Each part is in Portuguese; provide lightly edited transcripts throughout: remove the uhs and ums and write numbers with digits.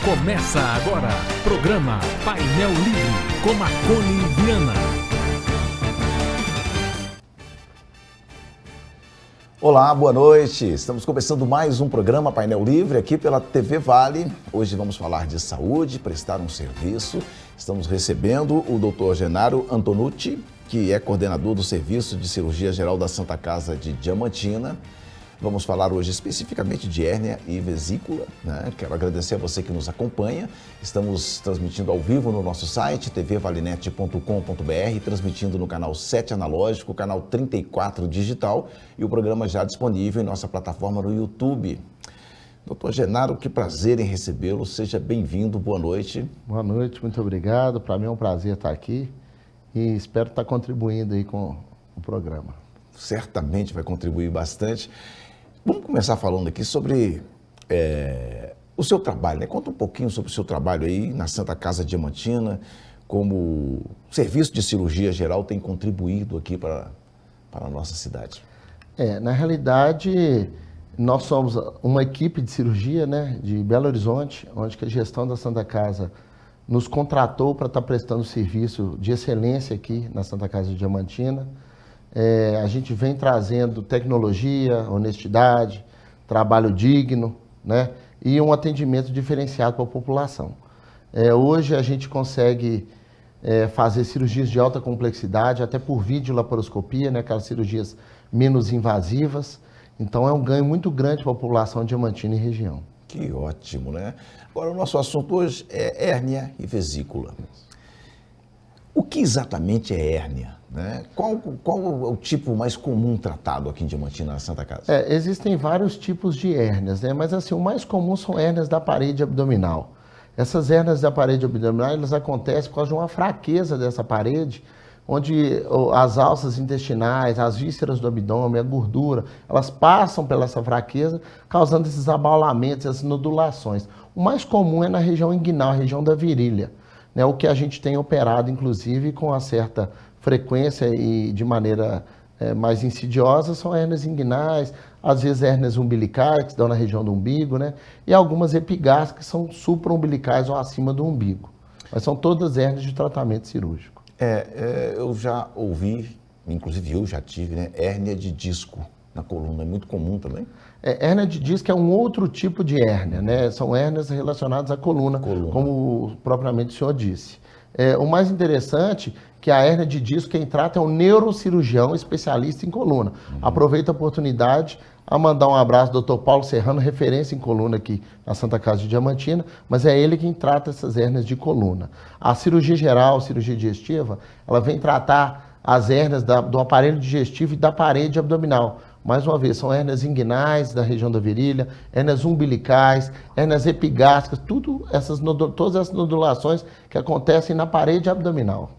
Começa agora, programa Painel Livre, com Marconi Viana. Olá, boa noite. Estamos começando mais um programa Painel Livre aqui pela TV Vale. Hoje vamos falar de saúde, prestar um serviço. Estamos recebendo o Dr. Genaro Antonucci, que é coordenador do Serviço de Cirurgia Geral da Santa Casa de Diamantina. Vamos falar hoje especificamente de hérnia e vesícula, né? Quero agradecer a você que nos acompanha. Estamos transmitindo ao vivo no nosso site, tvvalinet.com.br, transmitindo no canal 7 analógico, canal 34 digital e o programa já disponível em nossa plataforma no YouTube. Doutor Genaro, que prazer em recebê-lo. Seja bem-vindo, boa noite. Boa noite, muito obrigado. Para mim é um prazer estar aqui e espero estar contribuindo aí com o programa. Certamente vai contribuir bastante. Vamos começar falando aqui sobre o seu trabalho, né? Conta um pouquinho sobre o seu trabalho aí na Santa Casa Diamantina, como o Serviço de Cirurgia Geral tem contribuído aqui para a nossa cidade. Na realidade, nós somos uma equipe de cirurgia, né, de Belo Horizonte, onde que a gestão da Santa Casa nos contratou para estar prestando serviço de excelência aqui na Santa Casa Diamantina. A gente vem trazendo tecnologia, honestidade, trabalho digno, né, e um atendimento diferenciado para a população. Hoje a gente consegue fazer cirurgias de alta complexidade, até por videolaparoscopia, né, aquelas cirurgias menos invasivas. Então é um ganho muito grande para a população diamantina e região. Que ótimo, né? Agora o nosso assunto hoje é hérnia e vesícula. O que exatamente é hérnia? Né? Qual é o tipo mais comum tratado aqui em Diamantina, na Santa Casa? Existem vários tipos de hérnias, né? Mas assim, o mais comum são hérnias da parede abdominal. Essas hérnias da parede abdominal, elas acontecem por causa de uma fraqueza dessa parede, onde as alças intestinais, as vísceras do abdômen, a gordura, elas passam pela essa fraqueza, causando esses abaulamentos, essas nodulações. O mais comum é na região inguinal, a região da virilha, né? O que a gente tem operado, inclusive, com uma certa frequência e de maneira mais insidiosa, são hérnias inguinais, às vezes hérnias umbilicais, que dão na região do umbigo, né? E algumas epigástricas, que são supra-umbilicais ou acima do umbigo. Mas são todas hérnias de tratamento cirúrgico. Eu já ouvi, inclusive eu já tive, né, hérnia de disco na coluna, é muito comum também? Hérnia de disco é um outro tipo de hérnia, né? São hérnias relacionadas à coluna, como propriamente o senhor disse. O mais interessante é que a hérnia de disco, quem trata é um neurocirurgião especialista em coluna. Aproveito a oportunidade a mandar um abraço ao Dr. Paulo Serrano, referência em coluna aqui na Santa Casa de Diamantina, mas é ele quem trata essas hérnias de coluna. A cirurgia geral, cirurgia digestiva, ela vem tratar as hérnias do aparelho digestivo e da parede abdominal. Mais uma vez, são hérnias inguinais da região da virilha, hérnias umbilicais, hérnias epigástricas, todas essas nodulações que acontecem na parede abdominal.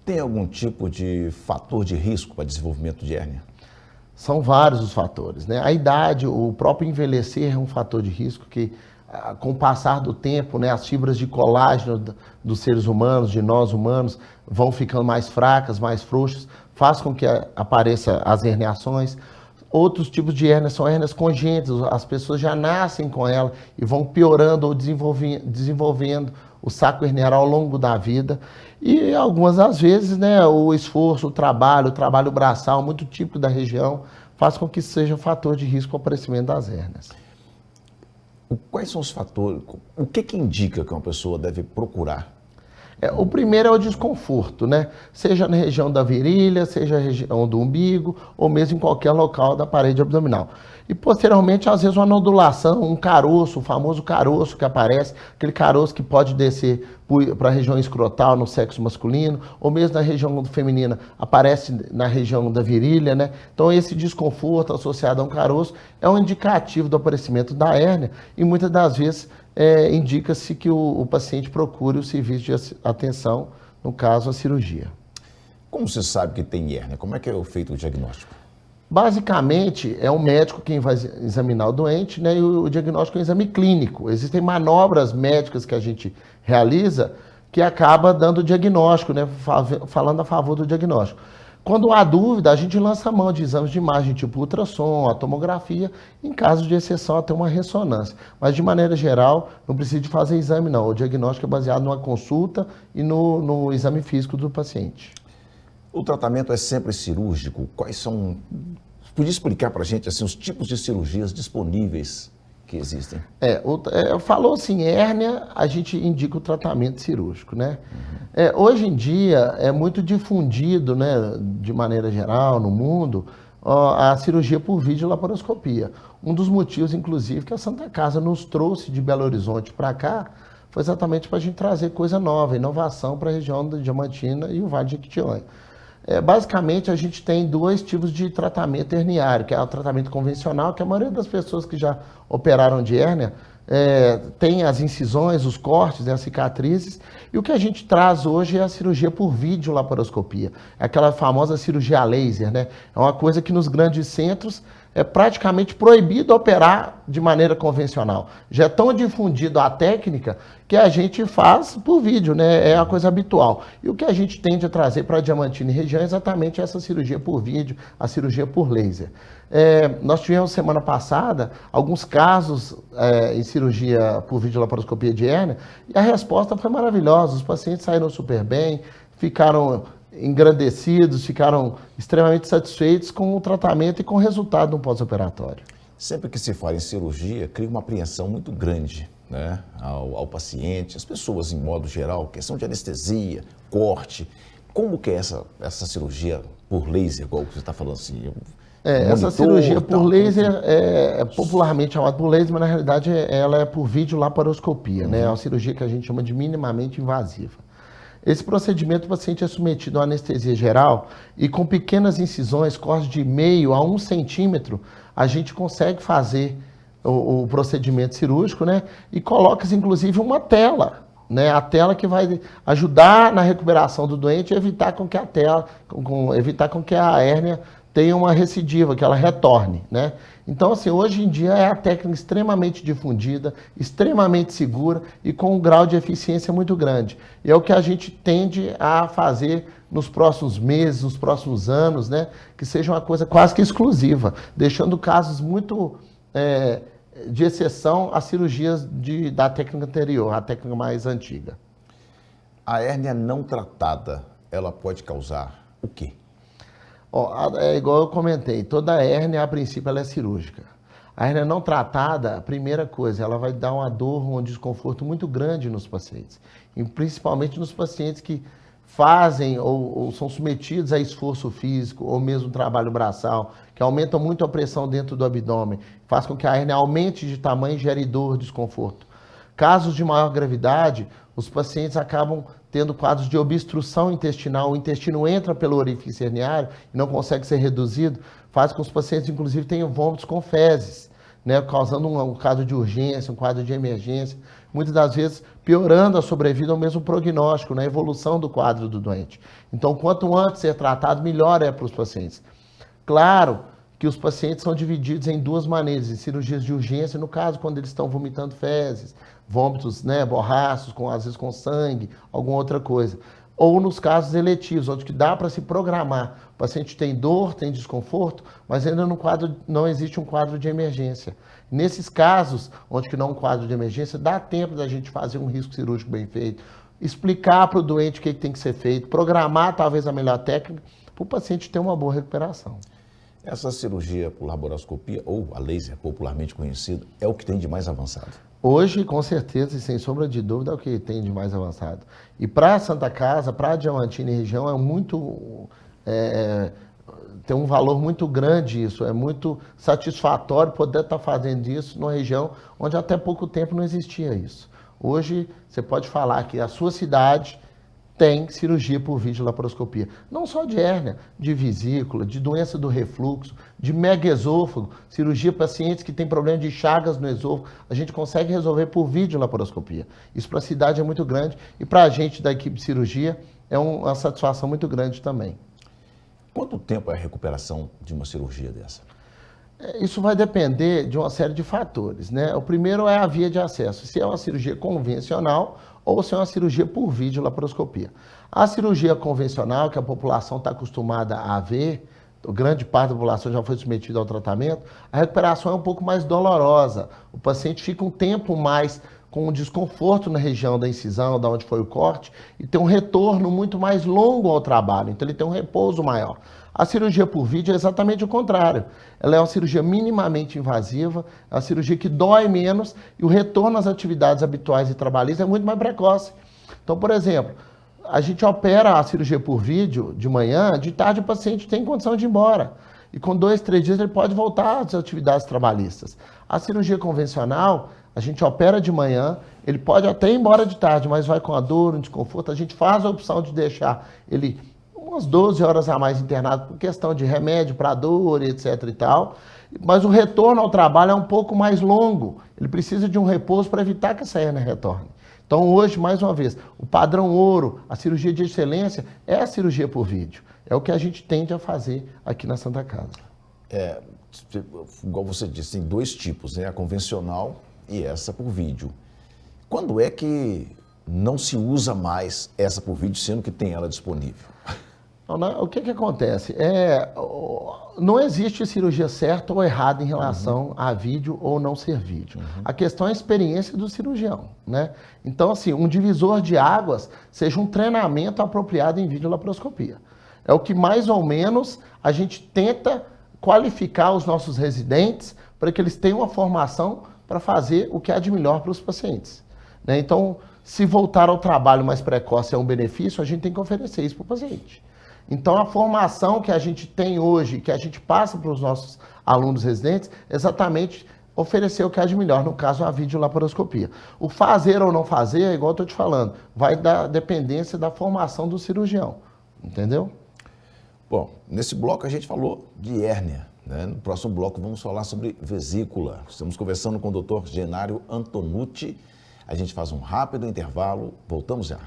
Tem algum tipo de fator de risco para desenvolvimento de hérnia? São vários os fatores, né? A idade, o próprio envelhecer é um fator de risco que, com o passar do tempo, né, as fibras de colágeno dos seres humanos, de nós humanos, vão ficando mais fracas, mais frouxas, faz com que apareçam as herniações. Outros tipos de hérnias são hérnias congênitas, as pessoas já nascem com ela e vão piorando ou desenvolvendo o saco herniano ao longo da vida. E algumas das vezes, né, o esforço, o trabalho braçal, muito típico da região, faz com que isso seja um fator de risco para o aparecimento das hérnias. Quais são os fatores, o que indica que uma pessoa deve procurar? O primeiro é o desconforto, né? Seja na região da virilha, seja na região do umbigo, ou mesmo em qualquer local da parede abdominal. E posteriormente, às vezes, uma nodulação, um caroço, o famoso caroço que aparece, aquele caroço que pode descer para a região escrotal no sexo masculino, ou mesmo na região feminina, aparece na região da virilha, né? Então, esse desconforto associado a um caroço é um indicativo do aparecimento da hérnia e muitas das vezes indica-se que o paciente procure o serviço de atenção, no caso, a cirurgia. Como você sabe que tem hérnia? Como é que é feito o diagnóstico? Basicamente, é o médico quem vai examinar o doente, né, e o diagnóstico é um exame clínico. Existem manobras médicas que a gente realiza que acaba dando o diagnóstico, né, falando a favor do diagnóstico. Quando há dúvida, a gente lança a mão de exames de imagem, tipo ultrassom, a tomografia, em caso de exceção até uma ressonância. Mas, de maneira geral, não precisa de fazer exame, não. O diagnóstico é baseado numa consulta e no exame físico do paciente. O tratamento é sempre cirúrgico? Quais são... Podia explicar para a gente assim, os tipos de cirurgias disponíveis que existem? Falou assim, hérnia, a gente indica o tratamento cirúrgico, né? Hoje em dia é muito difundido, né, de maneira geral, no mundo, a cirurgia por videolaparoscopia. Um dos motivos, inclusive, que a Santa Casa nos trouxe de Belo Horizonte para cá, foi exatamente para a gente trazer coisa nova, inovação para a região da Diamantina e o Vale de Jequitinhonha. Basicamente, a gente tem dois tipos de tratamento herniário, que é o tratamento convencional, que a maioria das pessoas que já operaram de hérnia tem as incisões, os cortes, né, as cicatrizes, e o que a gente traz hoje é a cirurgia por videolaparoscopia, é aquela famosa cirurgia a laser, né? É uma coisa que nos grandes centros é praticamente proibido operar de maneira convencional. Já é tão difundido a técnica que a gente faz por vídeo, né? É a coisa habitual. E o que a gente tende a trazer para a Diamantina e região é exatamente essa cirurgia por vídeo, a cirurgia por laser. Nós tivemos semana passada alguns casos em cirurgia por videolaparoscopia de hérnia e a resposta foi maravilhosa. Os pacientes saíram super bem, ficaram engrandecidos, ficaram extremamente satisfeitos com o tratamento e com o resultado do pós-operatório. Sempre que se fala em cirurgia, cria uma apreensão muito grande, né, ao paciente, as pessoas em modo geral, questão de anestesia, corte. Como que é essa cirurgia por laser, igual você está falando assim? Essa cirurgia por laser é popularmente chamada por laser, mas na realidade ela é por videolaparoscopia, né? É uma cirurgia que a gente chama de minimamente invasiva. Esse procedimento, o paciente é submetido a anestesia geral e com pequenas incisões, cortes de meio a 1 centímetro, a gente consegue fazer o procedimento cirúrgico, né? E coloca-se inclusive uma tela, né? A tela que vai ajudar na recuperação do doente e evitar com que evitar com que a hérnia tenha uma recidiva, que ela retorne, né? Então, assim, hoje em dia é a técnica extremamente difundida, extremamente segura e com um grau de eficiência muito grande. E é o que a gente tende a fazer nos próximos meses, nos próximos anos, né? Que seja uma coisa quase que exclusiva, deixando casos muito de exceção às cirurgias da técnica anterior, a técnica mais antiga. A hérnia não tratada, ela pode causar o quê? É igual eu comentei, toda hérnia, a princípio, ela é cirúrgica. A hérnia não tratada, a primeira coisa, ela vai dar uma dor, um desconforto muito grande nos pacientes. E principalmente nos pacientes que fazem ou são submetidos a esforço físico, ou mesmo trabalho braçal, que aumentam muito a pressão dentro do abdômen, faz com que a hérnia aumente de tamanho e gere dor, desconforto. Casos de maior gravidade, os pacientes acabam tendo quadros de obstrução intestinal, o intestino entra pelo orifício herniário e não consegue ser reduzido, faz com que os pacientes, inclusive, tenham vômitos com fezes, né, causando um quadro de urgência, um quadro de emergência, muitas das vezes piorando a sobrevida ou mesmo o prognóstico, na evolução do quadro do doente. Então, quanto antes ser tratado, melhor é para os pacientes. Claro que os pacientes são divididos em duas maneiras, em cirurgias de urgência, no caso, quando eles estão vomitando fezes, vômitos, né, borraços, às vezes com sangue, alguma outra coisa. Ou nos casos eletivos, onde que dá para se programar. O paciente tem dor, tem desconforto, mas ainda não existe um quadro de emergência. Nesses casos, onde que não há um quadro de emergência, dá tempo da gente fazer um risco cirúrgico bem feito, explicar para o doente o que tem que ser feito, programar talvez a melhor técnica, para o paciente ter uma boa recuperação. Essa cirurgia por laparoscopia, ou a laser popularmente conhecida, é o que tem de mais avançado? Hoje, com certeza e sem sombra de dúvida, é o que tem de mais avançado. E para a Santa Casa, para a Diamantina e região, tem um valor muito grande isso, é muito satisfatório poder estar fazendo isso numa região onde até pouco tempo não existia isso. Hoje, você pode falar que a sua cidade tem cirurgia por videolaparoscopia. Não só de hérnia, de vesícula, de doença do refluxo, de megaesôfago, cirurgia para pacientes que têm problema de chagas no esôfago, a gente consegue resolver por videolaparoscopia. Isso para a cidade é muito grande e para a gente da equipe de cirurgia é uma satisfação muito grande também. Quanto tempo é a recuperação de uma cirurgia dessa? Isso vai depender de uma série de fatores, né? O primeiro é a via de acesso, se é uma cirurgia convencional ou se é uma cirurgia por videolaparoscopia. A cirurgia convencional, que a população está acostumada a ver, grande parte da população já foi submetida ao tratamento, a recuperação é um pouco mais dolorosa. O paciente fica um tempo mais com um desconforto na região da incisão, da onde foi o corte, e tem um retorno muito mais longo ao trabalho, então ele tem um repouso maior. A cirurgia por vídeo é exatamente o contrário. Ela é uma cirurgia minimamente invasiva, é uma cirurgia que dói menos e o retorno às atividades habituais e trabalhistas é muito mais precoce. Então, por exemplo, a gente opera a cirurgia por vídeo de manhã, de tarde o paciente tem condição de ir embora. E com 2, 3 dias ele pode voltar às atividades trabalhistas. A cirurgia convencional, a gente opera de manhã, ele pode até ir embora de tarde, mas vai com a dor, um desconforto. A gente faz a opção de deixar ele umas 12 horas a mais internado por questão de remédio para dor, etc e tal. Mas o retorno ao trabalho é um pouco mais longo. Ele precisa de um repouso para evitar que essa hérnia retorne. Então hoje, mais uma vez, o padrão ouro, a cirurgia de excelência é a cirurgia por vídeo. É o que a gente tende a fazer aqui na Santa Casa. Igual você disse, tem 2 tipos, né? A convencional e essa por vídeo. Quando é que não se usa mais essa por vídeo, sendo que tem ela disponível? O que acontece? Não existe cirurgia certa ou errada em relação a vídeo ou não ser vídeo. A questão é a experiência do cirurgião, né? Então, assim, um divisor de águas seja um treinamento apropriado em videolaparoscopia. É o que mais ou menos a gente tenta qualificar os nossos residentes para que eles tenham uma formação para fazer o que há de melhor para os pacientes, né? Então, se voltar ao trabalho mais precoce é um benefício, a gente tem que oferecer isso para o paciente. Então, a formação que a gente tem hoje, que a gente passa para os nossos alunos residentes, é exatamente oferecer o que há de melhor, no caso, a videolaparoscopia. O fazer ou não fazer, igual eu estou te falando, vai da dependência da formação do cirurgião, entendeu? Bom, nesse bloco a gente falou de hérnia, né? No próximo bloco vamos falar sobre vesícula. Estamos conversando com o Dr. Genário Antonucci. A gente faz um rápido intervalo, voltamos já.